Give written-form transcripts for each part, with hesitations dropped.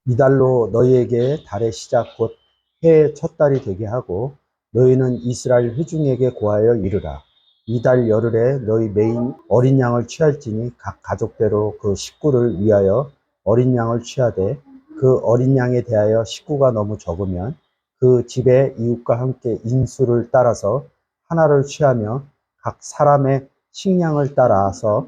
이달로 너희에게 달의 시작 곧 해의 첫 달이 되게 하고 너희는 이스라엘 회중에게 고하여 이르라. 이달 열흘에 너희 매인 어린 양을 취할지니 각 가족대로 그 식구를 위하여 어린 양을 취하되 그 어린 양에 대하여 식구가 너무 적으면 그 집의 이웃과 함께 인수를 따라서 하나를 취하며 각 사람의 식량을 따라서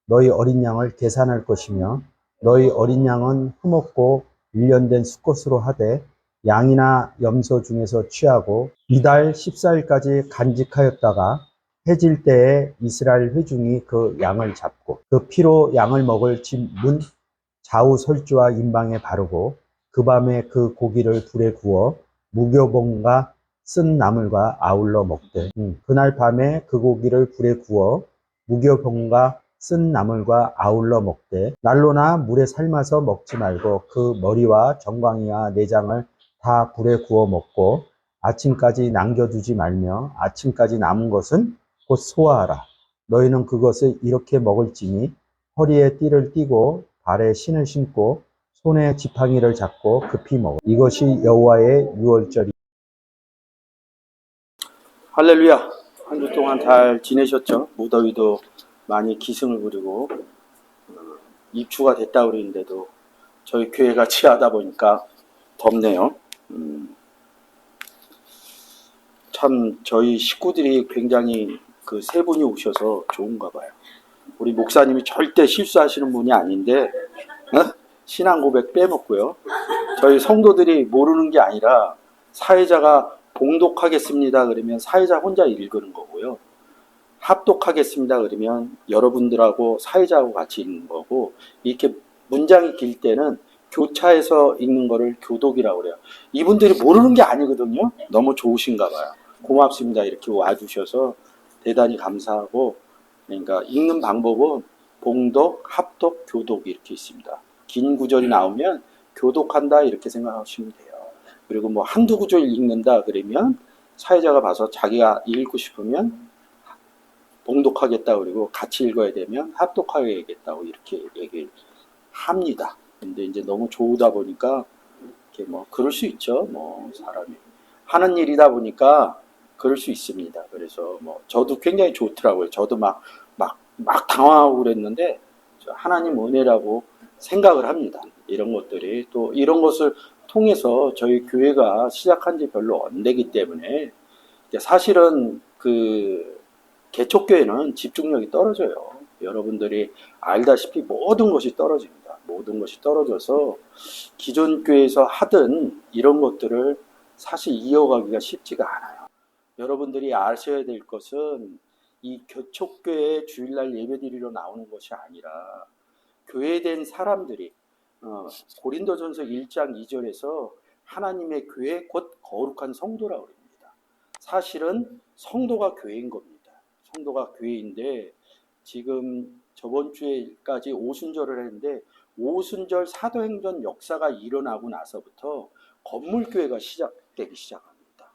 너희 어린 양을 계산할 것이며 너희 어린 양은 흠없고 일련된 수컷으로 하되 양이나 염소 중에서 취하고 이달 14일까지 간직하였다가 해질 때에 이스라엘 회중이 그 양을 잡고 그 피로 양을 먹을 집 문 좌우 설주와 임방에 바르고 그 밤에 그 고기를 불에 구워 무교봉과 쓴 나물과 아울러 먹되 그날 밤에 그 고기를 불에 구워 무교봉과 쓴 나물과 아울러 먹되 난로나 물에 삶아서 먹지 말고 그 머리와 정광이와 내장을 다 불에 구워 먹고 아침까지 남겨두지 말며 아침까지 남은 것은 곧 소화하라. 너희는 그것을 이렇게 먹을지니 허리에 띠를 띠고 발에 신을 신고 손에 지팡이를 잡고 급히 먹어. 이것이 여호와의 유월절이. 할렐루야. 한 주 동안 잘 지내셨죠? 무더위도 많이 기승을 부리고 입추가 됐다 그러는데도 저희 교회가 취하다 보니까 덥네요. 참 저희 식구들이 굉장히 그 세 분이 오셔서 좋은가 봐요. 우리 목사님이 절대 실수하시는 분이 아닌데 신앙 고백 빼먹고요. 저희 성도들이 모르는 게 아니라 사회자가 봉독하겠습니다 그러면 사회자 혼자 읽는 거고요. 합독하겠습니다 그러면 여러분들하고 사회자하고 같이 읽는 거고, 이렇게 문장이 길 때는 교차해서 읽는 거를 교독이라고 그래요. 이분들이 모르는 게 아니거든요. 너무 좋으신가 봐요. 고맙습니다. 이렇게 와주셔서 대단히 감사하고, 그러니까 읽는 방법은 봉독, 합독, 교독 이렇게 있습니다. 긴 구절이 나오면 교독한다 이렇게 생각하시면 돼요. 그리고 뭐 한두 구절 읽는다 그러면 사회자가 봐서 자기가 읽고 싶으면 봉독하겠다 그리고 같이 읽어야 되면 합독하겠다고 이렇게 얘기를 합니다. 근데 이제 너무 좋다 보니까 이렇게 뭐 그럴 수 있죠. 뭐 사람이 하는 일이다 보니까 그럴 수 있습니다. 그래서 뭐 저도 굉장히 좋더라고요. 저도 막 당황하고 그랬는데 하나님 은혜라고 생각을 합니다. 이런 것들이 또 이런 것을 통해서 저희 교회가 시작한 지 별로 안 되기 때문에 사실은 그 개척교회는 집중력이 떨어져요. 여러분들이 알다시피 모든 것이 떨어집니다. 모든 것이 떨어져서 기존 교회에서 하던 이런 것들을 사실 이어가기가 쉽지가 않아요. 여러분들이 아셔야 될 것은 이 개척교회 주일날 예배드리러 나오는 것이 아니라 교회된 사람들이 고린도전서 1장 2절에서 하나님의 교회 곧 거룩한 성도라고 합니다. 사실은 성도가 교회인 겁니다. 성도가 교회인데 지금 저번 주에까지 오순절을 했는데 오순절 사도행전 역사가 일어나고 나서부터 건물교회가 시작되기 시작합니다.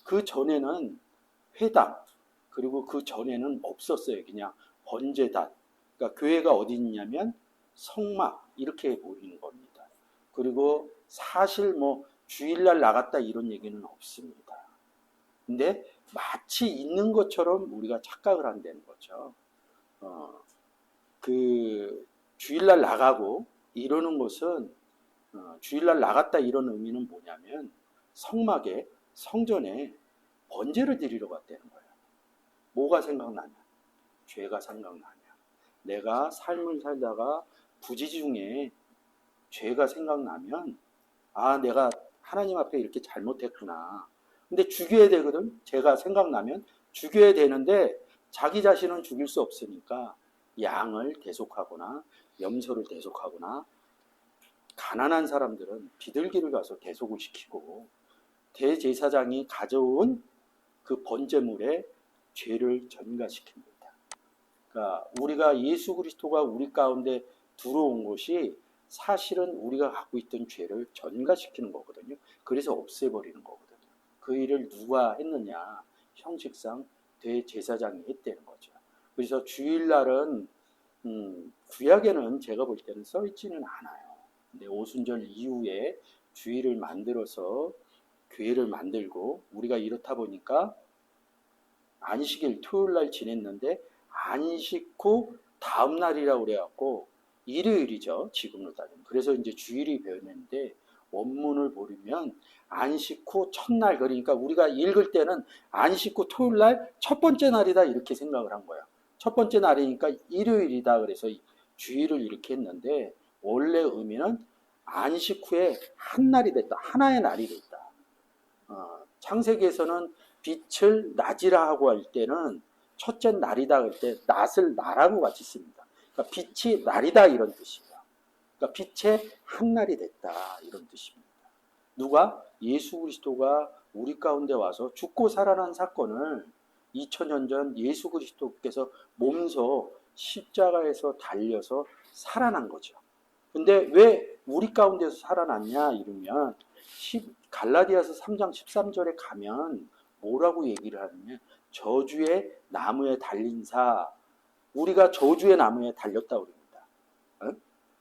그 전에는 회당, 그리고 그 전에는 없었어요. 그냥 번제단. 그러니까 교회가 어디 있냐면 성막 이렇게 보이는 겁니다. 그리고 사실 뭐 주일날 나갔다 이런 얘기는 없습니다. 근데 마치 있는 것처럼 우리가 착각을 한다는 거죠. 그 주일날 나가고 이러는 것은 주일날 나갔다 이런 의미는 뭐냐면 성막에 성전에 번제를 드리러 갔다는 거예요. 뭐가 생각나냐? 죄가 생각나냐? 내가 삶을 살다가 부지 중에 죄가 생각나면 내가 하나님 앞에 이렇게 잘못했구나. 근데 죽여야 되거든. 죄가 생각나면 죽여야 되는데 자기 자신은 죽일 수 없으니까 양을 대속하거나 염소를 대속하거나, 가난한 사람들은 비둘기를 가서 대속을 시키고 대제사장이 가져온 그 번제물에 죄를 전가시킵니다. 그러니까 우리가 예수 그리스도가 우리 가운데 들어온 것이 사실은 우리가 갖고 있던 죄를 전가시키는 거거든요. 그래서 없애버리는 거거든요. 그 일을 누가 했느냐? 형식상 대제사장이 했다는 거죠. 그래서 주일날은 구약에는 제가 볼 때는 써 있지는 않아요. 근데 오순절 이후에 주일을 만들어서 교회를 만들고 우리가 이렇다 보니까 안식일 토요일 날 지냈는데 안식 후 다음 날이라고 그래갖고 일요일이죠. 지금으로 따지면. 그래서 이제 주일이 변했는데 원문을 보면 안식 후 첫날, 그러니까 우리가 읽을 때는 안식 후 토요일 날 첫 번째 날이다 이렇게 생각을 한 거야. 첫 번째 날이니까 일요일이다 그래서 주일을 이렇게 했는데 원래 의미는 안식 후에 한 날이 됐다. 하나의 날이 됐다. 창세기에서는 빛을 낮이라 하고 할 때는 첫째 날이다 할 때 낮을 나라고 같이 씁니다. 그러니까 빛이 날이다 이런 뜻이에요. 그러니까 빛의 한 날이 됐다 이런 뜻입니다. 누가? 예수 그리스도가 우리 가운데 와서 죽고 살아난 사건을 2000년 전 예수 그리스도께서 몸소 십자가에서 달려서 살아난 거죠. 근데 왜 우리 가운데서 살아났냐 이러면 갈라디아서 3장 13절에 가면 뭐라고 얘기를 하냐면 저주의 나무에 달린 자, 우리가 저주의 나무에 달렸다고 그럽니다.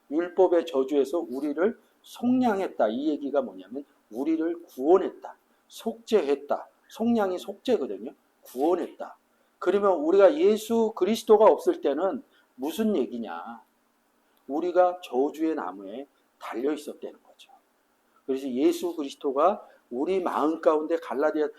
율법의 저주에서 우리를 속량했다. 이 얘기가 뭐냐면 우리를 구원했다. 속죄했다. 속량이 속죄거든요. 구원했다. 그러면 우리가 예수 그리스도가 없을 때는 무슨 얘기냐? 우리가 저주의 나무에 달려 있었다는 거죠. 그래서 예수 그리스도가 우리 마음 가운데 갈라디아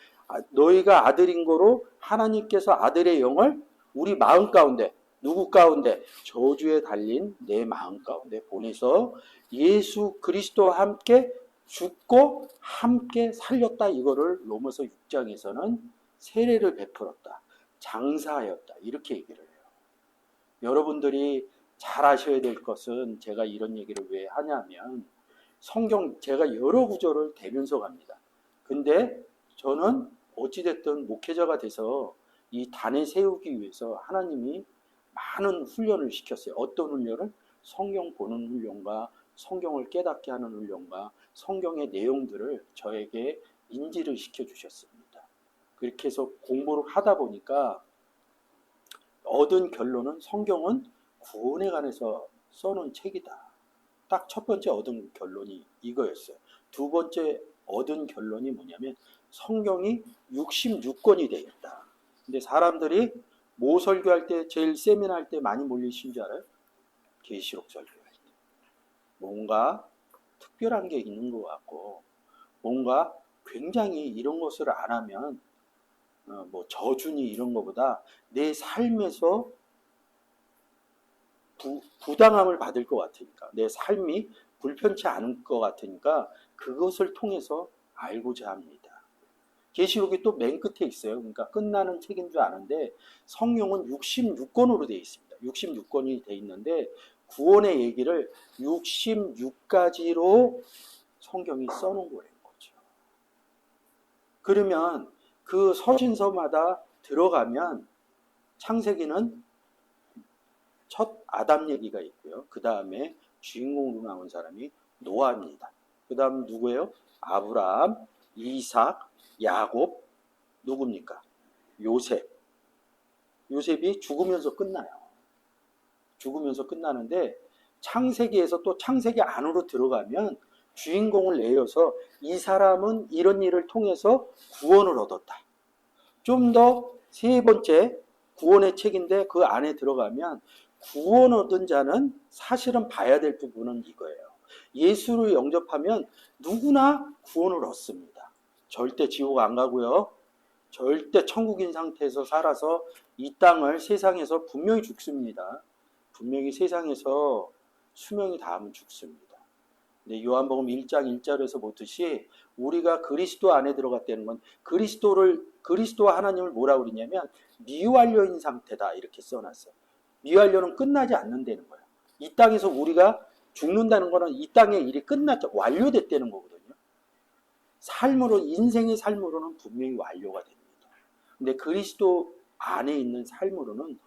너희가 아들인 거로 하나님께서 아들의 영을 우리 마음 가운데 누구 가운데? 저주에 달린 내 마음 가운데 보내서 예수 그리스도와 함께 죽고 함께 살렸다. 이거를 로마서 6장에서는 세례를 베풀었다. 장사하였다. 이렇게 얘기를 해요. 여러분들이 잘 아셔야 될 것은 제가 이런 얘기를 왜 하냐면 성경 제가 여러 구절을 대면서 갑니다. 근데 저는 어찌됐든 목회자가 돼서 이 단에 세우기 위해서 하나님이 많은 훈련을 시켰어요. 어떤 훈련을? 성경 보는 훈련과 성경을 깨닫게 하는 훈련과 성경의 내용들을 저에게 인지를 시켜주셨습니다. 그렇게 해서 공부를 하다 보니까 얻은 결론은 성경은 구원에 관해서 써놓은 책이다. 딱 첫 번째 얻은 결론이 이거였어요. 두 번째 얻은 결론이 뭐냐면 성경이 66권이 되어 있다. 근데 사람들이 뭐 설교할 때 제일 세미나 할 때 많이 몰리신 줄 알아요? 계시록 설교할 때. 뭔가 특별한 게 있는 것 같고 뭔가 굉장히 이런 것을 안 하면 뭐 저주니 이런 것보다 내 삶에서 부당함을 받을 것 같으니까 내 삶이 불편치 않을 것 같으니까 그것을 통해서 알고자 합니다. 계시록이 또 맨 끝에 있어요. 그러니까 끝나는 책인 줄 아는데 성경은 66권으로 되어 있습니다. 66권이 되어 있는데 구원의 얘기를 66가지로 성경이 써놓은 거죠. 그러면 그 서신서마다 들어가면 창세기는 첫 아담 얘기가 있고요. 그 다음에 주인공으로 나온 사람이 노아입니다. 그 다음 누구예요? 아브라함, 이삭, 야곱, 누굽니까? 요셉. 요셉이 죽으면서 끝나요. 죽으면서 끝나는데 창세기에서 또 창세기 안으로 들어가면 주인공을 내려서 이 사람은 이런 일을 통해서 구원을 얻었다. 좀 더 세 번째 구원의 책인데 그 안에 들어가면 구원 얻은 자는 사실은 봐야 될 부분은 이거예요. 예수를 영접하면 누구나 구원을 얻습니다. 절대 지옥 안 가고요. 절대 천국인 상태에서 살아서 이 땅을 세상에서 분명히 죽습니다. 분명히 세상에서 수명이 닿으면 죽습니다. 근데 요한복음 1장 1절에서 보듯이 우리가 그리스도 안에 들어갔다는 건 그리스도와 하나님을 뭐라고 그러냐면 미완료인 상태다 이렇게 써놨어요. 미완료는 끝나지 않는다는 거예요. 이 땅에서 우리가 죽는다는 거는 이 땅의 일이 끝났죠. 완료됐다는 거거든요. 삶으로 인생의 삶으로는 분명히 완료가 됩니다. 근데 그리스도 안에 있는 삶으로는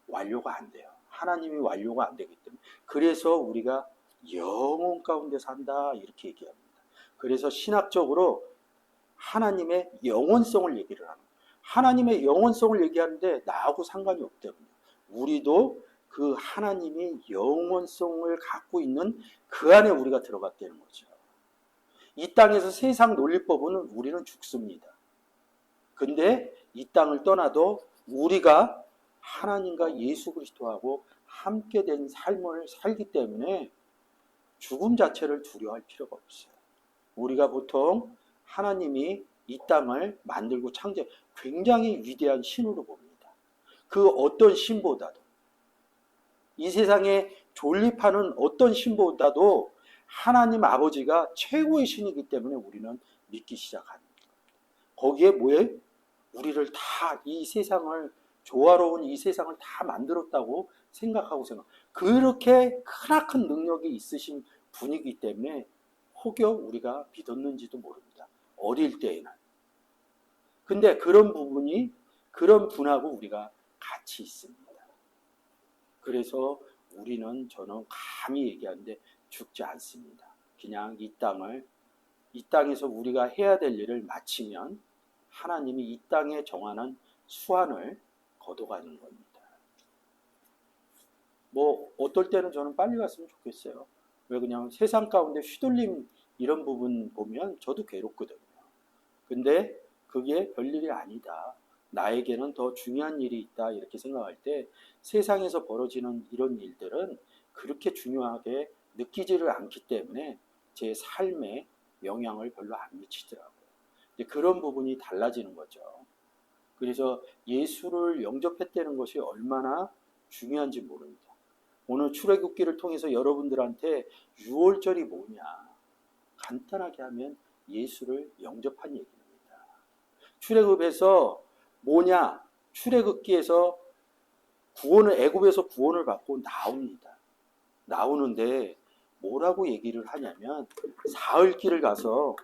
완료가 안 돼요. 하나님이 완료가 안 되기 때문에 그래서 우리가 영혼 가운데 산다 이렇게 얘기합니다. 그래서 신학적으로 하나님의 영원성을 얘기를 합니다. 하나님의 영원성을 얘기하는데 나하고 상관이 없대요. 우리도 그 하나님이 영원성을 갖고 있는 그 안에 우리가 들어갔다는 거죠. 이 땅에서 세상 논리법은 우리는 죽습니다. 근데 이 땅을 떠나도 우리가 하나님과 예수 그리스도하고 함께 된 삶을 살기 때문에 죽음 자체를 두려워할 필요가 없어요. 우리가 보통 하나님이 이 땅을 만들고 창조, 굉장히 위대한 신으로 봅니다. 그 어떤 신보다도, 이 세상에 존립하는 어떤 신보다도 하나님 아버지가 최고의 신이기 때문에 우리는 믿기 시작합니다. 거기에 뭐에? 우리를 다 이 세상을, 조화로운 이 세상을 다 만들었다고 생각하고 그렇게 크나큰 능력이 있으신 분이기 때문에 혹여 우리가 믿었는지도 모릅니다. 어릴 때에는. 근데 그런 부분이, 그런 분하고 우리가 같이 있습니다. 그래서 저는 감히 얘기하는데 죽지 않습니다. 그냥 이 땅에서 우리가 해야 될 일을 마치면 하나님이 이 땅에 정하는 수완을 거둬가는 겁니다. 뭐 어떨 때는 저는 빨리 갔으면 좋겠어요. 왜 그냥 세상 가운데 휘둘림 이런 부분 보면 저도 괴롭거든요. 근데 그게 별일이 아니다. 나에게는 더 중요한 일이 있다. 이렇게 생각할 때 세상에서 벌어지는 이런 일들은 그렇게 중요하게 느끼지를 않기 때문에 제 삶에 영향을 별로 안 미치더라고요. 근데 그런 부분이 달라지는 거죠. 그래서 예수를 영접했다는 것이 얼마나 중요한지 모릅니다. 오늘 출애굽기를 통해서 여러분들한테 6월절이 뭐냐, 간단하게 하면 예수를 영접한 얘기입니다. 출애굽에서 뭐냐, 출애굽기에서 애굽에서 구원을 받고 나옵니다. 나오는데 뭐라고 얘기를 하냐면 사흘길을 가서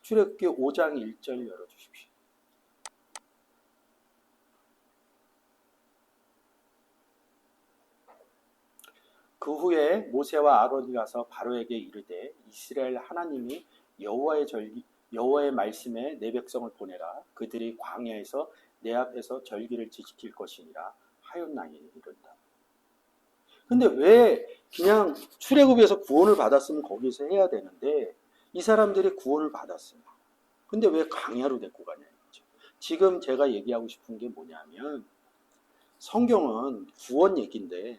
출애굽기 5장 1절 열어주십시오. 그 후에 모세와 아론이 가서 바로에게 이르되 이스라엘 하나님이 여호와의 말씀에 내 백성을 보내라. 그들이 광야에서 내 앞에서 절기를 지킬 것이니라 하였나니 이른다. 근데 왜 그냥 출애굽에서 구원을 받았으면 거기서 해야 되는데 이 사람들이 구원을 받았어요. 근데 왜 광야로 데리고 가냐 이거죠. 지금 제가 얘기하고 싶은 게 뭐냐면 성경은 구원 얘기인데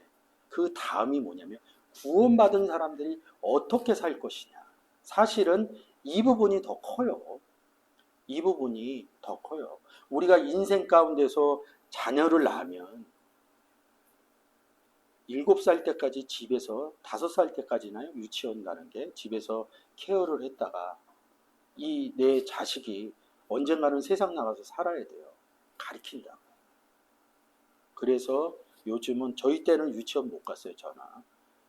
그 다음이 뭐냐면 구원받은 사람들이 어떻게 살 것이냐. 사실은 이 부분이 더 커요. 이 부분이 더 커요. 우리가 인생 가운데서 자녀를 낳으면 7살 때까지 집에서 5살 때까지나요? 유치원 가는 게 집에서 케어를 했다가 이 내 자식이 언젠가는 세상 나가서 살아야 돼요. 가르친다고. 그래서 요즘은 저희 때는 유치원 못 갔어요. 전화.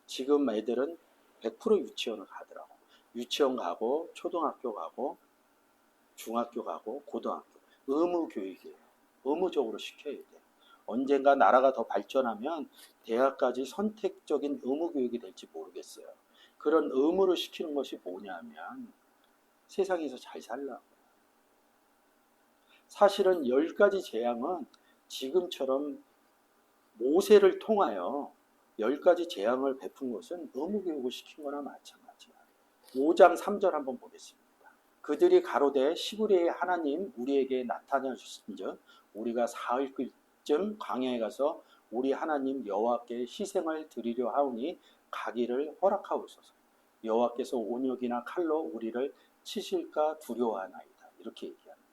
지금 애들은 100% 유치원을 가더라고. 유치원 가고 초등학교 가고 중학교 가고 고등학교. 의무 교육이에요. 의무적으로 시켜야 돼요. 언젠가 나라가 더 발전하면 대학까지 선택적인 의무 교육이 될지 모르겠어요. 그런 의무를 시키는 것이 뭐냐면 세상에서 잘 살라고. 사실은 10가지 재앙은 지금처럼 모세를 통하여 10가지 재앙을 베푼 것은 의무 교육을 시킨 거나 마찬가지야. 5장 3절 한번 보겠습니다. 그들이 가로되 시브리의 하나님 우리에게 나타나셨은즉 우리가 사흘쯤 광야에 가서 우리 하나님 여호와께 희생을 드리려 하오니 가기를 허락하옵소서. 여호와께서 온역이나 칼로 우리를 치실까 두려워하나이다. 이렇게 얘기합니다.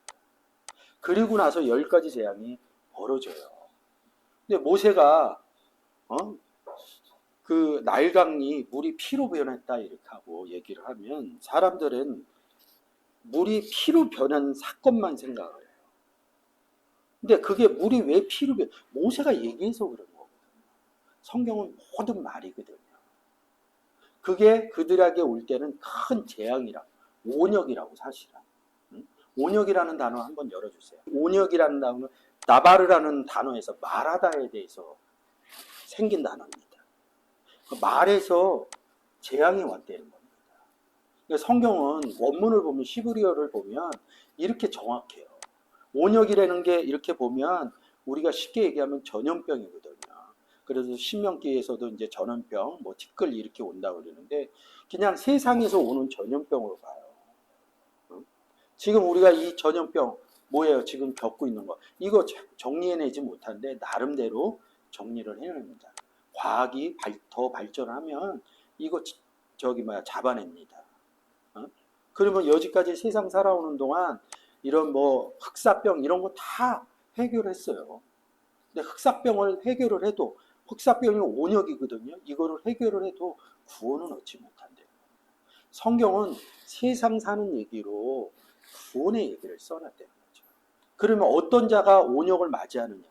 그리고 나서 10가지 재앙이 벌어져요. 근데 모세가 그 나일강이 물이 피로 변했다 이렇게 하고 얘기를 하면 사람들은 물이 피로 변한 사건만 생각을 해요. 근데 그게 물이 왜 피로 모세가 얘기해서 그런 거거든요. 성경은 모든 말이거든요. 그게 그들에게 올 때는 큰 재앙이라고, 온역이라고 사실은. 온역이라는 단어 한번 열어주세요. 온역이라는 단어는 나바르라는 단어에서 말하다에 대해서 생긴 단어입니다. 그 말에서 재앙이 왔다는 겁니다. 성경은 원문을 보면 히브리어를 보면 이렇게 정확해요. 온역이라는 게 이렇게 보면 우리가 쉽게 얘기하면 전염병이거든요. 그래서 신명기에서도 이제 전염병, 뭐 티끌 이렇게 온다고 그러는데 그냥 세상에서 오는 전염병으로 봐요. 응? 지금 우리가 이 전염병 뭐예요? 지금 겪고 있는 거. 이거 정리해내지 못한데 나름대로 정리를 해냅니다. 과학이 더 발전하면 이거 잡아냅니다. 어? 그러면 여지까지 세상 살아오는 동안 이런 뭐 흑사병 이런 거 다 해결했어요. 근데 흑사병을 해결을 해도 흑사병이 온역이거든요. 이거를 해결을 해도 구원은 얻지 못한대요. 성경은 세상 사는 얘기로 구원의 얘기를 써놨다는 거죠. 그러면 어떤 자가 온역을 맞이하느냐?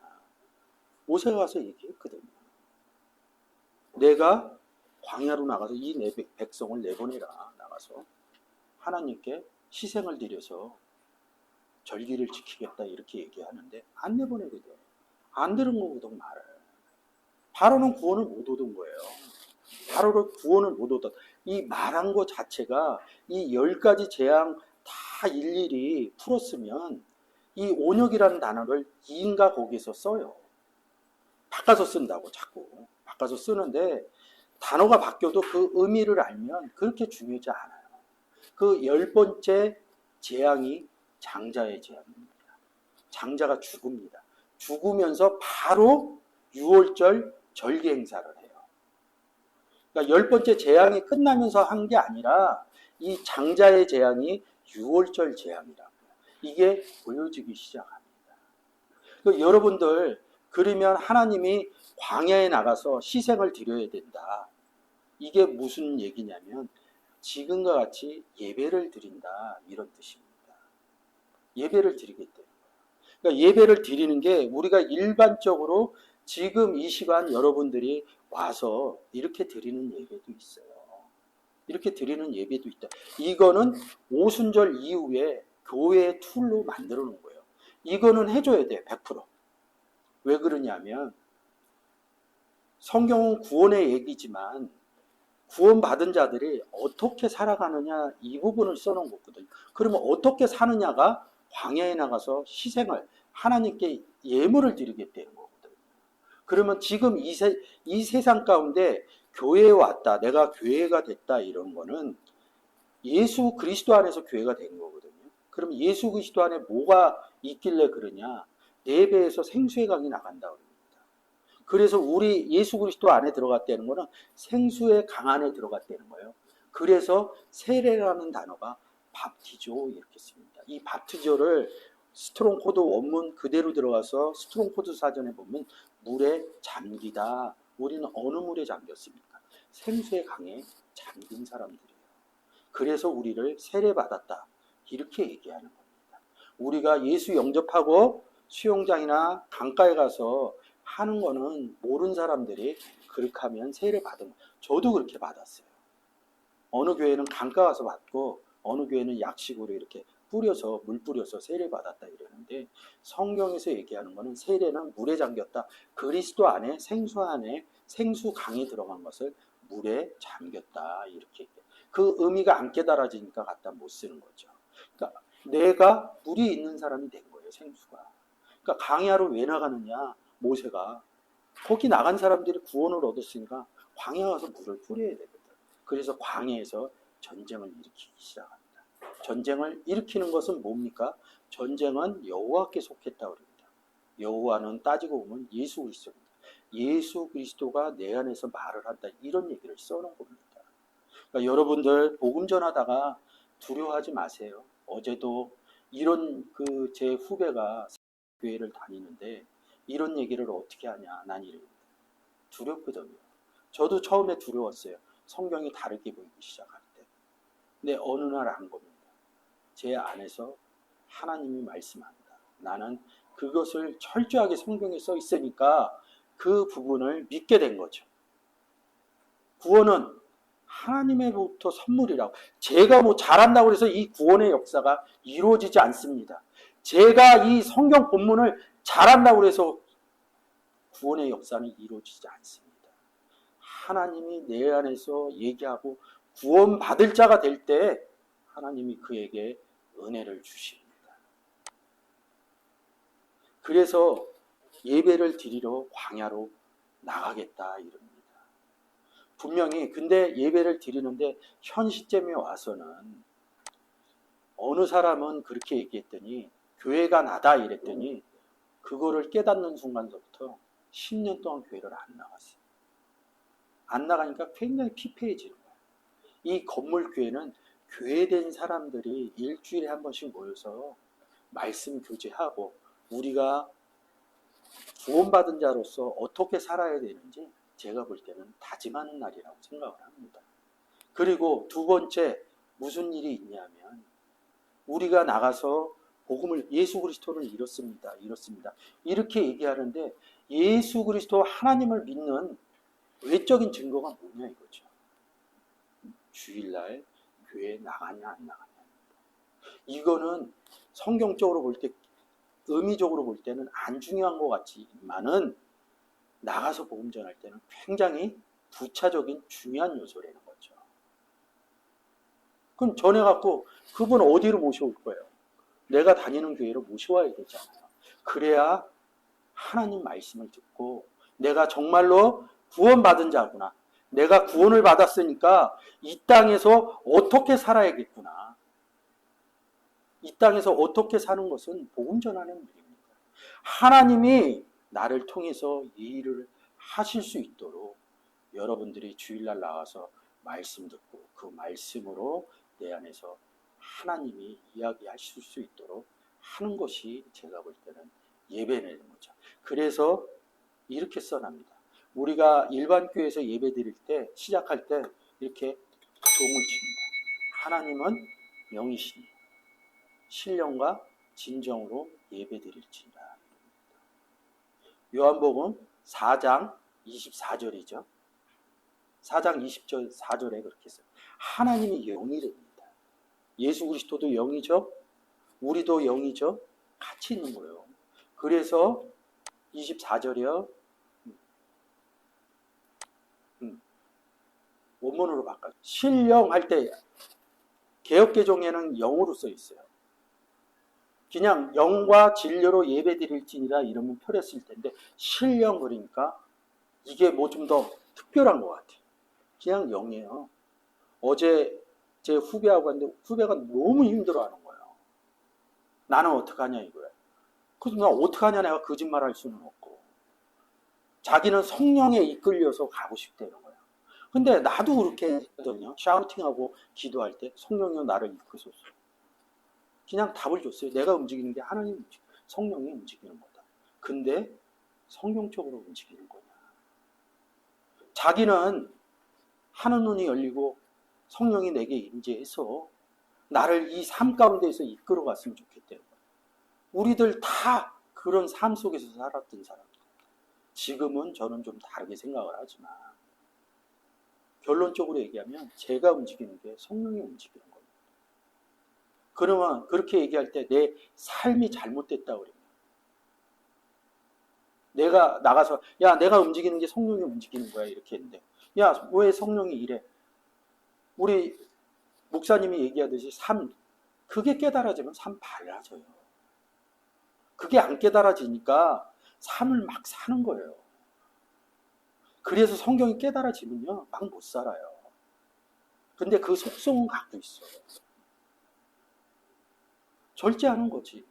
모세가 가서 얘기했거든요. 내가 광야로 나가서 이 내 백성을 내보내라. 나가서 하나님께 희생을 드려서 절기를 지키겠다 이렇게 얘기하는데 안 내보내거든. 안 들은 거거든 말을. 바로는 구원을 못 얻은 거예요. 바로는 구원을 못 얻었. 이 말한 거 자체가 이 10가지 재앙 다 일일이 풀었으면 이 온역이라는 단어를 이인가 거기서 써요. 바꿔서 쓴다고 자꾸. 바꿔서 쓰는데 단어가 바뀌어도 그 의미를 알면 그렇게 중요하지 않아요. 그 10번째 재앙이 장자의 재앙입니다. 장자가 죽습니다. 죽으면서 바로 6월절 절기 행사를 해요. 그러니까 10번째 재앙이 끝나면서 한 게 아니라 이 장자의 재앙이 6월절 재앙이라고요. 이게 보여지기 시작합니다. 그러니까 여러분들 그러면 하나님이 광야에 나가서 희생을 드려야 된다. 이게 무슨 얘기냐면 지금과 같이 예배를 드린다 이런 뜻입니다. 예배를 드리겠다. 그러니까 예배를 드리는 게 우리가 일반적으로 지금 이 시간 여러분들이 와서 이렇게 드리는 예배도 있어요. 이렇게 드리는 예배도 있다. 이거는 오순절 이후에 교회의 툴로 만들어 놓은 거예요. 이거는 해줘야 돼, 100%. 왜 그러냐면 성경은 구원의 얘기지만 구원받은 자들이 어떻게 살아가느냐 이 부분을 써놓은 거거든요. 그러면 어떻게 사느냐가 광야에 나가서 희생을 하나님께 예물을 드리겠다는 거거든요. 그러면 지금 이 세상 가운데 교회에 왔다, 내가 교회가 됐다 이런 거는 예수 그리스도 안에서 교회가 된 거거든요. 그럼 예수 그리스도 안에 뭐가 있길래 그러냐? 네 배에서 생수의 강이 나간다 그럽니다. 그래서 우리 예수 그리스도 안에 들어갔다는 거는 생수의 강 안에 들어갔다는 거예요. 그래서 세례라는 단어가 밥티조 이렇게 씁니다. 이 밥티조를 스트롱코드 원문 그대로 들어가서 스트롱코드 사전에 보면 물에 잠기다. 우리는 어느 물에 잠겼습니까? 생수의 강에 잠긴 사람들이에요. 그래서 우리를 세례받았다. 이렇게 얘기하는 겁니다. 우리가 예수 영접하고 수영장이나 강가에 가서 하는 거는 모르는 사람들이 그렇게 하면 세례 받은 거예요. 저도 그렇게 받았어요. 어느 교회는 강가 가서 받고 어느 교회는 약식으로 이렇게 뿌려서 물 뿌려서 세례 받았다 이러는데 성경에서 얘기하는 거는 세례는 물에 잠겼다. 그리스도 안에 생수 안에 생수 강이 들어간 것을 물에 잠겼다 이렇게 그 의미가 안 깨달아지니까 갖다 못 쓰는 거죠. 그러니까 내가 물이 있는 사람이 된 거예요. 생수가. 그러니까 광야로 왜 나가느냐? 모세가 거기 나간 사람들이 구원을 얻었으니까 광야 가서 물을 뿌려야 되거든. 그래서 광야에서 전쟁을 일으키기 시작합니다. 전쟁을 일으키는 것은 뭡니까? 전쟁은 여호와께 속했다고 합니다. 여호와는 따지고 보면 예수 그리스도입니다. 예수 그리스도가 내 안에서 말을 한다. 이런 얘기를 써놓은 겁니다. 그러니까 여러분들 복음 전하다가 두려워하지 마세요. 어제도 이런 제 후배가 교회를 다니는데 이런 얘기를 어떻게 하냐. 난 이래 두렵거든요. 저도 처음에 두려웠어요. 성경이 다르게 보이기 시작할 때. 근데 어느 날 안 겁니다. 제 안에서 하나님이 말씀한다. 나는 그것을 철저하게 성경에 써 있으니까 그 부분을 믿게 된 거죠. 구원은 하나님의부터 선물이라고. 제가 뭐 잘한다고 해서 이 구원의 역사가 이루어지지 않습니다. 제가 이 성경 본문을 잘한다고 해서 구원의 역사는 이루어지지 않습니다. 하나님이 내 안에서 얘기하고 구원받을 자가 될 때 하나님이 그에게 은혜를 주십니다. 그래서 예배를 드리러 광야로 나가겠다 이럽니다. 분명히 근데 예배를 드리는데 현 시점에 와서는 어느 사람은 그렇게 얘기했더니 교회가 나다 이랬더니 그거를 깨닫는 순간부터 10년 동안 교회를 안 나갔어요. 안 나가니까 굉장히 피폐해지는 거예요. 이 건물 교회는 교회된 사람들이 일주일에 한 번씩 모여서 말씀 교제하고 우리가 구원받은 자로서 어떻게 살아야 되는지 제가 볼 때는 다짐하는 날이라고 생각을 합니다. 그리고 두 번째 무슨 일이 있냐면 우리가 나가서 복음을 예수 그리스도를 이렇습니다. 이렇게 얘기하는데 예수 그리스도 하나님을 믿는 외적인 증거가 뭐냐 이거죠. 주일날 교회 나가냐 안 나가냐. 이거는 성경적으로 볼 때 의미적으로 볼 때는 안 중요한 것 같지만은 나가서 복음 전할 때는 굉장히 부차적인 중요한 요소라는 거죠. 그럼 전해갖고 그분 어디로 모셔올 거예요? 내가 다니는 교회로 모셔와야 되잖아요. 그래야 하나님 말씀을 듣고 내가 정말로 구원받은 자구나. 내가 구원을 받았으니까 이 땅에서 어떻게 살아야겠구나. 이 땅에서 어떻게 사는 것은 복음 전하는 일입니다. 하나님이 나를 통해서 이 일을 하실 수 있도록 여러분들이 주일날 나와서 말씀 듣고 그 말씀으로 내 안에서 하나님이 이야기하실 수 있도록 하는 것이 제가 볼 때는 예배라는 거죠. 그래서 이렇게 써납니다. 우리가 일반 교회에서 예배 드릴 때 시작할 때 이렇게 종을 칩니다. 하나님은 영이시니 신령과 진정으로 예배 드릴지니라. 요한복음 4장 24절이죠. 4장 24절에 그렇게 써요. 하나님이 영이랍니다. 예수 그리스도도 영이죠. 우리도 영이죠. 같이 있는 거예요. 그래서 24절이요. 원문으로 바꿔. 신령할 때 개역개정에는 영으로 써 있어요. 그냥 영과 진료로 예배 드릴지니라 이러면 편했을 텐데 신령 그러니까 이게 뭐 좀 더 특별한 것 같아요. 그냥 영이에요. 어제 제 후배하고 왔는데 후배가 너무 힘들어하는 거예요. 나는 어떡하냐 이거야. 그래서 나 어떡하냐 내가 거짓말할 수는 없고 자기는 성령에 이끌려서 가고 싶다는 거예요. 근데 나도 그렇게 했거든요. 샤우팅하고 기도할 때 성령이 나를 이끌어서 그냥 답을 줬어요. 내가 움직이는 게 하나님 성령이 움직이는 거다. 근데 성경적으로 움직이는 거냐. 자기는 하는 눈이 열리고 성령이 내게 임재해서 나를 이 삶 가운데에서 이끌어 갔으면 좋겠대요. 우리들 다 그런 삶 속에서 살았던 사람들. 지금은 저는 좀 다르게 생각을 하지만 결론적으로 얘기하면 제가 움직이는 게 성령이 움직이는 겁니다. 그러면 그렇게 얘기할 때 내 삶이 잘못됐다 그래요. 내가 나가서 야 내가 움직이는 게 성령이 움직이는 거야 이렇게 했는데 야 왜 성령이 이래? 우리 목사님이 얘기하듯이 삶 그게 깨달아지면 삶 밝아져요. 그게 안 깨달아지니까 삶을 막 사는 거예요. 그래서 성경이 깨달아지면요 막 못 살아요. 근데 그 속성은 갖고 있어요. 절제하는 거지.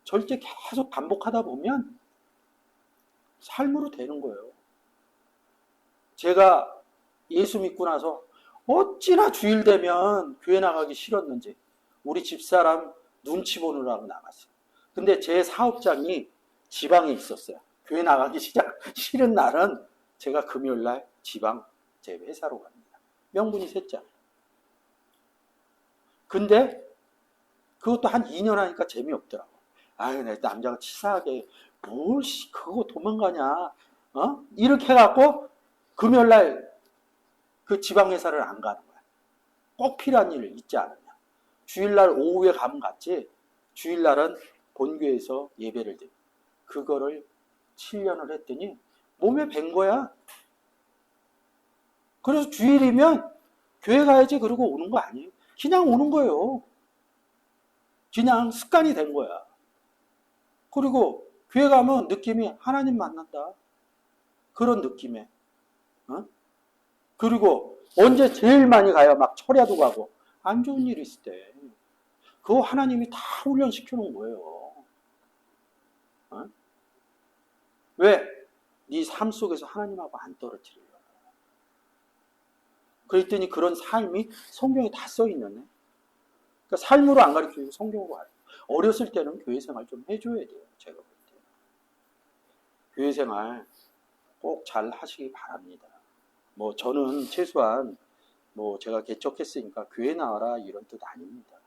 절제 계속 반복하다 보면 삶으로 되는 거예요. 제가 예수 믿고 나서 어찌나 주일 되면 교회 나가기 싫었는지 우리 집사람 눈치 보느라고 나갔어요. 근데 제 사업장이 지방에 있었어요. 교회 나가기 싫은 날은 제가 금요일날 지방 제 회사로 갑니다. 명분이 셋째. 근데 그것도 한 2년 하니까 재미없더라고. 아유, 내 남자가 치사하게 뭘 그거 도망가냐? 이렇게 해갖고 금요일날 그 지방회사를 안 가는 거야. 꼭 필요한 일 있지 않느냐. 주일날 오후에 가면 갔지. 주일날은 본교에서 예배를 드려. 그거를 7년을 했더니 몸에 밴 거야. 그래서 주일이면 교회 가야지 그러고 오는 거 아니에요. 그냥 오는 거예요. 그냥 습관이 된 거야. 그리고 교회 가면 느낌이 하나님 만난다. 그런 느낌에. 어? 그리고 언제 제일 많이 가요? 막 철야도 가고. 안 좋은 일이 있을 때. 그거 하나님이 다 훈련시켜 놓은 거예요. 어? 왜? 네 삶 속에서 하나님하고 안 떨어뜨리려고. 그랬더니 그런 삶이 성경에 다 써 있네. 그러니까 삶으로 안 가르쳐주고 성경으로 가르쳐. 어렸을 때는 교회 생활 좀 해줘야 돼요. 제가 볼 때. 교회 생활 꼭 잘 하시기 바랍니다. 뭐 저는 최소한 뭐 제가 개척했으니까 교회 나와라 이런 뜻 아닙니다.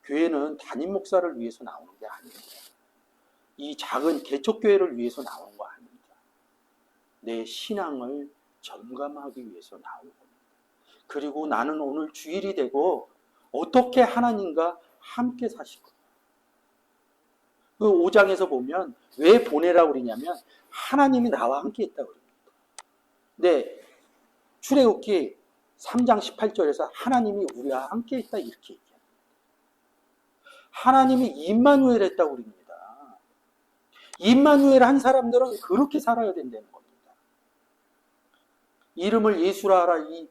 교회는 담임 목사를 위해서 나오는 게 아닙니다. 이 작은 개척교회를 위해서 나오는 거 아닙니다. 내 신앙을 점검하기 위해서 나오는 겁니다. 그리고 나는 오늘 주일이 되고 어떻게 하나님과 함께 사실 거예요. 그 5장에서 보면 왜 보내라고 그러냐면 하나님이 나와 함께 있다고 그럽니다. 근데 출애굽기 3장 18절에서 하나님이 우리와 함께 있다 이렇게 얘기합니다. 하나님이 임마누엘 했다고 그럽니다. 임마누엘 한 사람들은 그렇게 살아야 된다는 겁니다. 이름을 예수라 하라, 이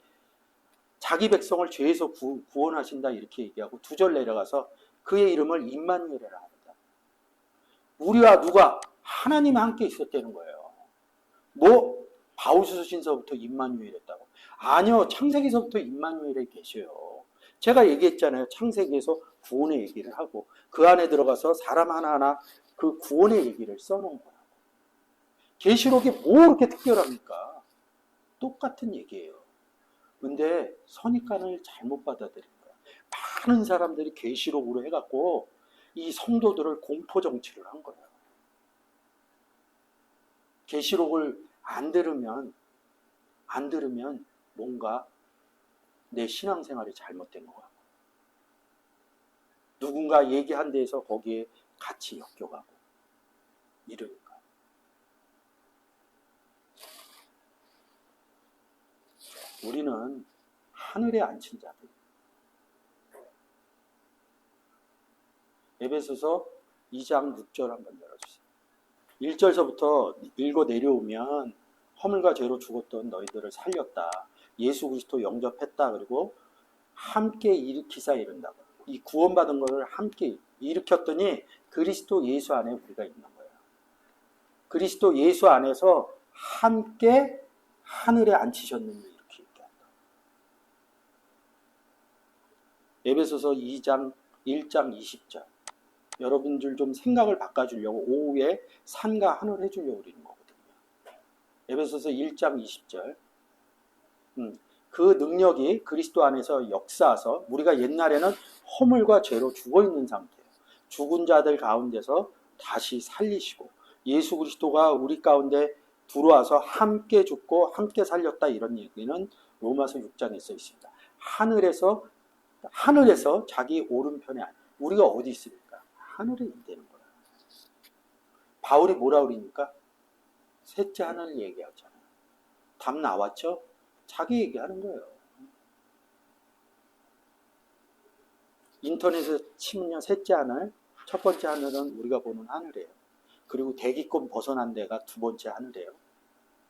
자기 백성을 죄에서 구원하신다 이렇게 얘기하고 2절 내려가서 그의 이름을 임마누엘이라 합니다. 우리와 누가 하나님이 함께 있었다는 거예요. 뭐 바울서신서부터 임마누엘 했다고. 아니요, 창세기서부터 임마누엘이 계셔요. 제가 얘기했잖아요. 창세기에서 구원의 얘기를 하고 그 안에 들어가서 사람 하나하나 그 구원의 얘기를 써놓은 거라고. 계시록이 뭐 그렇게 특별합니까? 똑같은 얘기예요. 근데 선입관을 잘못 받아들인 거야. 많은 사람들이 계시록으로 해갖고 이 성도들을 공포 정치를 한 거예요. 계시록을 안 들으면 뭔가 내 신앙생활이 잘못된 것 같고 누군가 얘기한 데에서 거기에 같이 엮여가고 이러니까. 우리는 하늘에 앉힌 자들. 에베소서 2장 6절 한번 열어주세요. 1절서부터 읽어 내려오면 허물과 죄로 죽었던 너희들을 살렸다. 예수 그리스도 영접했다. 그리고 함께 일으키사 이른다고. 이 구원받은 것을 함께 일으켰더니 그리스도 예수 안에 우리가 있는 거예요. 그리스도 예수 안에서 함께 하늘에 앉히셨느니 이렇게 얘기한다. 에베소서 2장 1장 20절. 여러분들 좀 생각을 바꿔주려고 오후에 산과 하늘 해주려고 그러는 거거든요. 에베소서 1장 20절. 그 능력이 그리스도 안에서 역사하서 우리가 옛날에는 허물과 죄로 죽어있는 상태예요. 죽은 자들 가운데서 다시 살리시고 예수 그리스도가 우리 가운데 들어와서 함께 죽고 함께 살렸다 이런 얘기는 로마서 6장에 써 있습니다. 하늘에서 자기 오른편에 우리가 어디 있습니까? 하늘에 있다는 거야. 바울이 뭐라 그러니까? 셋째 하늘 얘기하잖아요. 답 나왔죠? 자기 얘기하는 거예요. 인터넷에 치면요, 셋째 하늘, 첫 번째 하늘은 우리가 보는 하늘이에요. 그리고 대기권 벗어난 데가 두 번째 하늘이에요.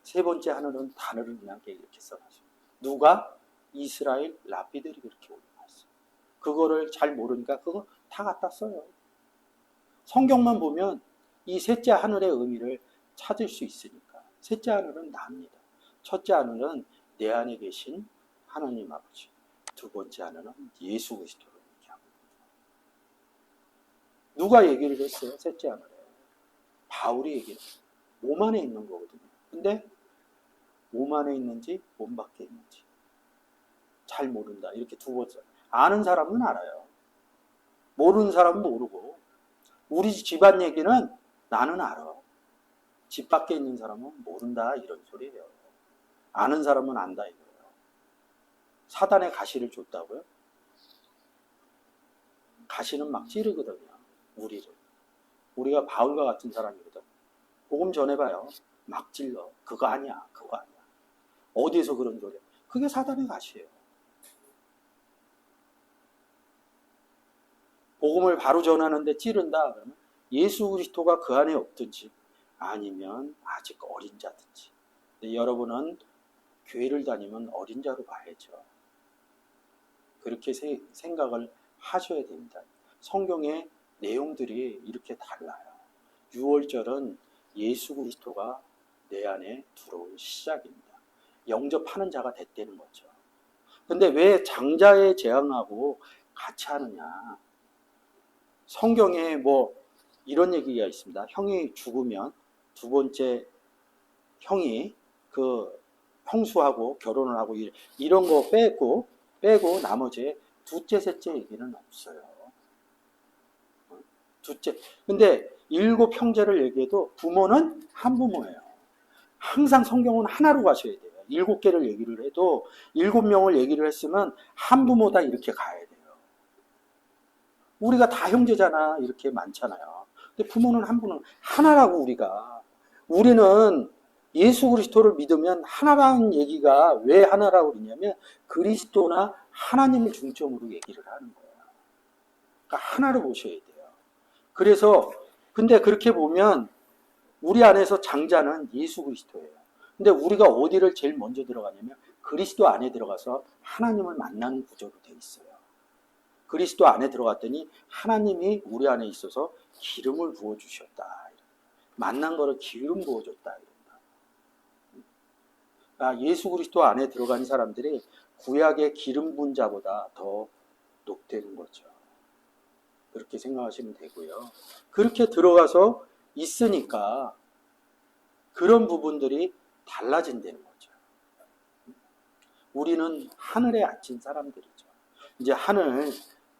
세 번째 하늘은 단어를 그냥 이렇게 써놨어요. 누가? 이스라엘 랍비들이 그렇게 올려놨어요. 그거를 잘 모르니까 그거 다 갖다 써요. 성경만 보면 이 셋째 하늘의 의미를 찾을 수 있으니까. 셋째 하늘은 나입니다. 첫째 하늘은 내 안에 계신 하나님 아버지. 두 번째 하늘은 예수 그리스도를 얘기하고 있습니다. 누가 얘기를 했어요? 셋째 하늘에. 바울이 얘기를 했어요. 몸 안에 있는 거거든요. 근데 몸 안에 있는지 몸 밖에 있는지 잘 모른다. 이렇게 두 번째. 아는 사람은 알아요. 모르는 사람은 모르고. 우리 집안 얘기는 나는 알아. 집 밖에 있는 사람은 모른다. 이런 소리예요. 아는 사람은 안다 이거예요. 사단의 가시를 줬다고요? 가시는 막 찌르거든요. 우리를. 우리가 바울과 같은 사람이거든. 복음 전해봐요. 막 찔러. 그거 아니야. 그거 아니야. 어디에서 그런 소리야? 그게 사단의 가시예요. 복음을 바로 전하는데 찌른다. 그러면 예수 그리스도가 그 안에 없든지 아니면 아직 어린 자든지. 근데 여러분은 교회를 다니면 어린 자로 봐야죠. 그렇게 생각을 하셔야 됩니다. 성경의 내용들이 이렇게 달라요. 6월절은 예수 그리스도가 내 안에 들어올 시작입니다. 영접하는 자가 됐다는 거죠. 근데 왜 장자의 재앙하고 같이 하느냐? 성경에 뭐 이런 얘기가 있습니다. 형이 죽으면 두 번째 형이 그 형수하고 결혼을 하고 이런 거 빼고 나머지 둘째, 셋째 얘기는 없어요. 둘째. 근데 7 형제를 얘기해도 부모는 한 부모예요. 항상 성경은 하나로 가셔야 돼요. 7개를 얘기를 해도 7명을 얘기를 했으면 한 부모다 이렇게 가야 돼요. 우리가 다 형제잖아 이렇게 많잖아요. 근데 부모는 한 분은 하나라고 우리는 예수 그리스도를 믿으면 하나라는 얘기가 왜 하나라고 그러냐면 그리스도나 하나님을 중점으로 얘기를 하는 거예요. 그러니까 하나로 보셔야 돼요. 그래서 근데 그렇게 보면 우리 안에서 장자는 예수 그리스도예요. 근데 우리가 어디를 제일 먼저 들어가냐면 그리스도 안에 들어가서 하나님을 만나는 구조로 돼 있어요. 그리스도 안에 들어갔더니 하나님이 우리 안에 있어서 기름을 부어주셨다. 만난 거를 기름 부어줬다. 예수 그리스도 안에 들어간 사람들이 구약의 기름 부은 자보다 더 높다는 거죠. 그렇게 생각하시면 되고요. 그렇게 들어가서 있으니까 그런 부분들이 달라진다는 거죠. 우리는 하늘에 앉힌 사람들이죠. 이제 하늘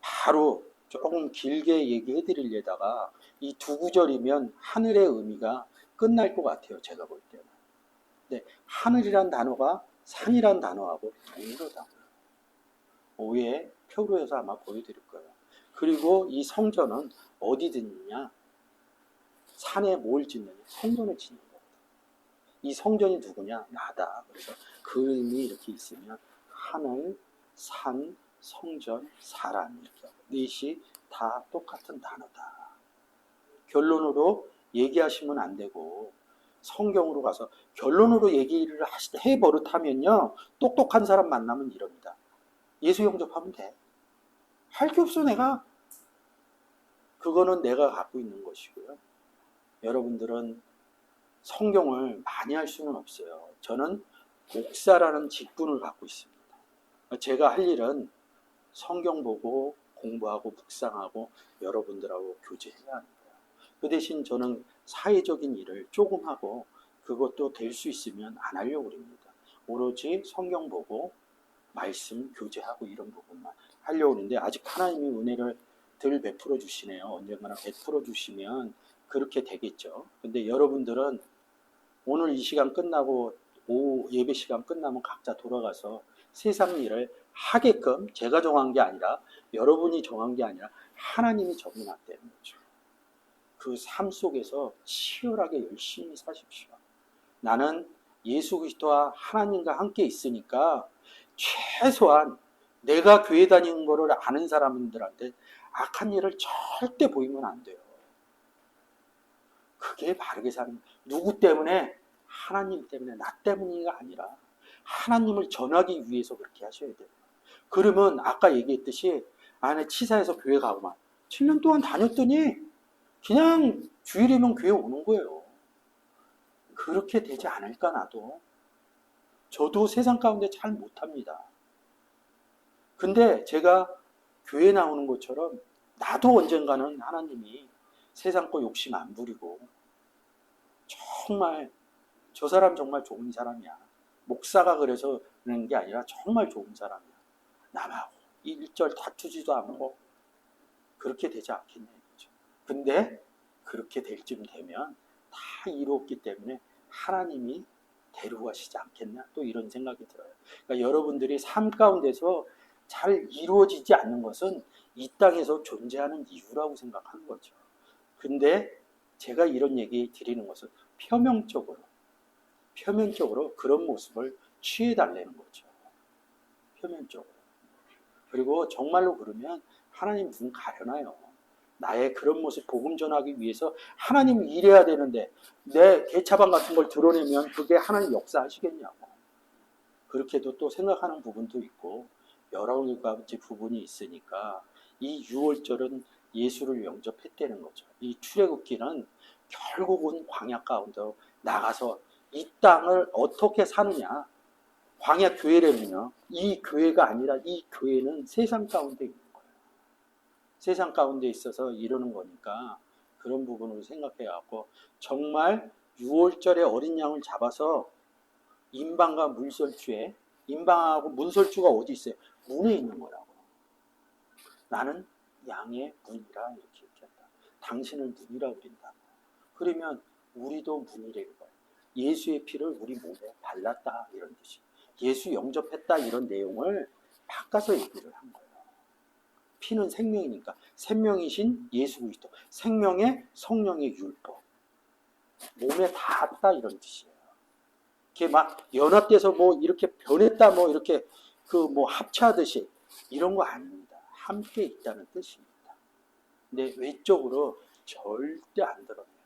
바로 조금 길게 얘기해 드리려다가 이 2구절이면 하늘의 의미가 끝날 것 같아요. 제가 볼 때는. 네, 하늘이란 단어가 산이란 단어하고 동일하다고요. 오후에 표로에서 아마 보여드릴 거예요. 그리고 이 성전은 어디 짓느냐? 산에 뭘 짓느냐? 성전을 짓는 거예요. 이 성전이 누구냐? 나다. 그래서 그림이 이렇게 있으면 하늘, 산, 성전, 사람 이렇게 넷이 다 똑같은 단어다. 결론으로 얘기하시면 안 되고 성경으로 가서 결론으로 얘기를 해 버릇하면요 똑똑한 사람 만나면 이럽니다. 예수 영접하면 돼. 할 게 없어 내가. 그거는 내가 갖고 있는 것이고요. 여러분들은 성경을 많이 할 수는 없어요. 저는 목사라는 직분을 갖고 있습니다. 제가 할 일은 성경 보고 공부하고 묵상하고 여러분들하고 교제해야 하는 거예요. 그 대신 저는 사회적인 일을 조금 하고 그것도 될 수 있으면 안 하려고 그럽니다. 오로지 성경 보고 말씀 교제하고 이런 부분만 하려고 하는데 아직 하나님이 은혜를 덜 베풀어 주시네요. 언젠가는 베풀어 주시면 그렇게 되겠죠. 근데 여러분들은 오늘 이 시간 끝나고 오후 예배 시간 끝나면 각자 돌아가서 세상 일을 하게끔 제가 정한 게 아니라 여러분이 정한 게 아니라 하나님이 정해놨다는 거죠. 그 삶 속에서 치열하게 열심히 사십시오. 나는 예수 그리스도와 하나님과 함께 있으니까 최소한 내가 교회 다니는 거를 아는 사람들한테 악한 일을 절대 보이면 안 돼요. 그게 바르게 사는 누구 때문에? 하나님 때문에, 나 때문이가 아니라 하나님을 전하기 위해서 그렇게 하셔야 돼요. 그러면 아까 얘기했듯이 안에 치사해서 교회 가고만 7년 동안 다녔더니 그냥 주일이면 교회 오는 거예요. 그렇게 되지 않을까 나도. 저도 세상 가운데 잘 못합니다. 근데 제가 교회 나오는 것처럼 나도 언젠가는 하나님이 세상 거 욕심 안 부리고 정말 저 사람 정말 좋은 사람이야. 목사가 그래서 그러는 게 아니라 정말 좋은 사람이야. 남하고 일절 다투지도 않고 그렇게 되지 않겠냐 이거죠. 근데 그렇게 될 쯤 되면 다 이루었기 때문에 하나님이 데리고 가시지 않겠나 또 이런 생각이 들어요. 그러니까 여러분들이 삶 가운데서 잘 이루어지지 않는 것은 이 땅에서 존재하는 이유라고 생각하는 거죠. 근데 제가 이런 얘기 드리는 것은 표면적으로 그런 모습을 취해달라는 거죠. 표면적으로. 그리고 정말로 그러면 하나님 눈 가려놔요. 나의 그런 모습 복음 전하기 위해서 하나님 일해야 되는데 내 개차반 같은 걸 드러내면 그게 하나님 역사하시겠냐고. 그렇게도 또 생각하는 부분도 있고 여러 가지 부분이 있으니까 이 6월절은 예수를 영접했다는 거죠. 이 출애굽기는 결국은 광야 가운데 나가서 이 땅을 어떻게 사느냐. 광야 교회라면요. 이 교회가 아니라 이 교회는 세상 가운데 있는 거예요. 세상 가운데 있어서 이러는 거니까 그런 부분을 생각해갖고 정말 6월절에 어린 양을 잡아서 인방과 문설주에 인방하고 문설주가 어디 있어요? 문에 있는 거라고. 나는 양의 문이라 이렇게 얘기한다. 당신을 문이라 그린다. 그러면 우리도 문이라는 거예요. 예수의 피를 우리 몸에 발랐다 이런 뜻이. 예수 영접했다 이런 내용을 바꿔서 얘기를 한 거예요. 피는 생명이니까 생명이신 예수 그리스도, 생명의 성령의 율법, 몸에 닿았다 이런 뜻이에요. 이렇게 막 연합돼서 뭐 이렇게 변했다 뭐 이렇게 그 뭐 합체하듯이 이런 거 아닙니다. 함께 있다는 뜻입니다. 근데 외적으로 절대 안 드러내요.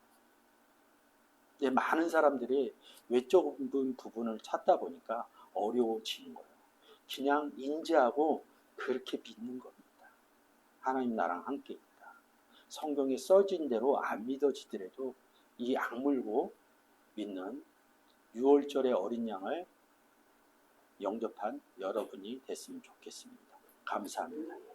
근데 많은 사람들이 외적 부분을 찾다 보니까 어려워지는 거예요. 그냥 인지하고 그렇게 믿는 겁니다. 하나님 나랑 함께 있다. 성경에 써진 대로 안 믿어지더라도 이 악물고 믿는 6월절의 어린 양을 영접한 여러분이 됐으면 좋겠습니다. 감사합니다.